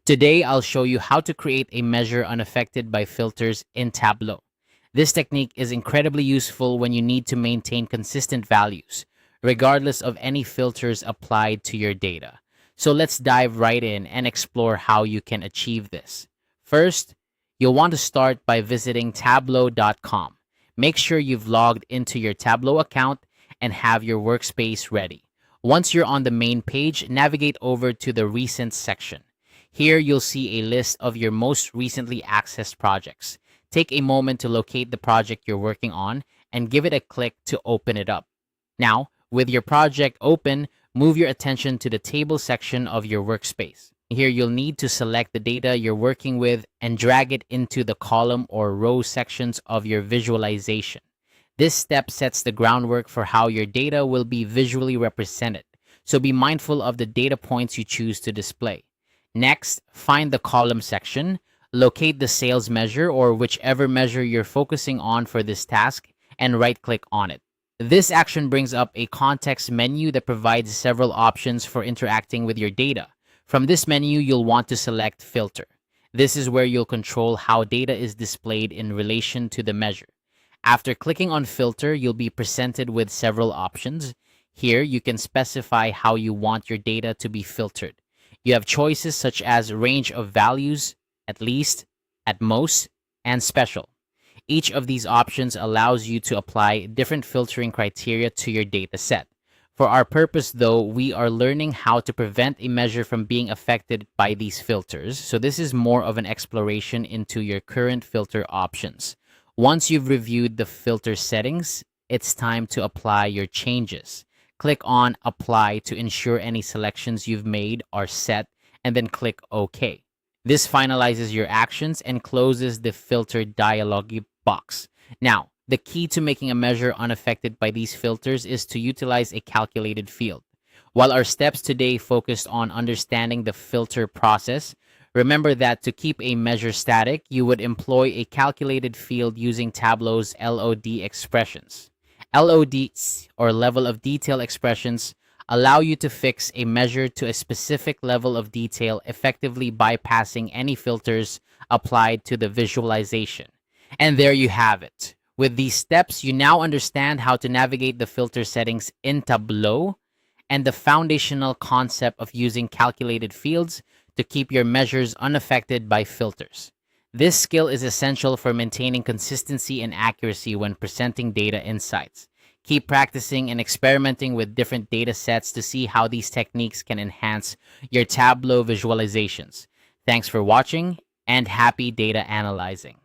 Today, I'll show you how to create a measure unaffected by filters in Tableau. This technique is incredibly useful when you need to maintain consistent values, regardless of any filters applied to your data. So let's dive right in and explore how you can achieve this. First, you'll want to start by visiting tableau.com. Make sure you've logged into your Tableau account and have your workspace ready. Once you're on the main page, navigate over to the Recent section. Here, you'll see a list of your most recently accessed projects. Take a moment to locate the project you're working on and give it a click to open it up. Now, with your project open, move your attention to the Table section of your workspace. Here, you'll need to select the data you're working with and drag it into the column or row sections of your visualization. This step sets the groundwork for how your data will be visually represented, so be mindful of the data points you choose to display. Next, find the column section, locate the sales measure or whichever measure you're focusing on for this task, and right-click on it. This action brings up a context menu that provides several options for interacting with your data. From this menu, you'll want to select Filter. This is where you'll control how data is displayed in relation to the measure. After clicking on Filter, you'll be presented with several options. Here, you can specify how you want your data to be filtered. You have choices such as range of values, at least, at most, and special. Each of these options allows you to apply different filtering criteria to your data set. For our purpose, though, we are learning how to prevent a measure from being affected by these filters, so this is more of an exploration into your current filter options. Once you've reviewed the filter settings, it's time to apply your changes. Click on Apply to ensure any selections you've made are set, and then click OK. This finalizes your actions and closes the filter dialog box. Now, the key to making a measure unaffected by these filters is to utilize a calculated field. While our steps today focused on understanding the filter process, remember that to keep a measure static, you would employ a calculated field using Tableau's LOD expressions. LODs, or level of detail expressions, allow you to fix a measure to a specific level of detail, effectively bypassing any filters applied to the visualization. And there you have it. With these steps, you now understand how to navigate the filter settings in Tableau and the foundational concept of using calculated fields to keep your measures unaffected by filters. This skill is essential for maintaining consistency and accuracy when presenting data insights. Keep practicing and experimenting with different data sets to see how these techniques can enhance your Tableau visualizations. Thanks for watching and happy data analyzing.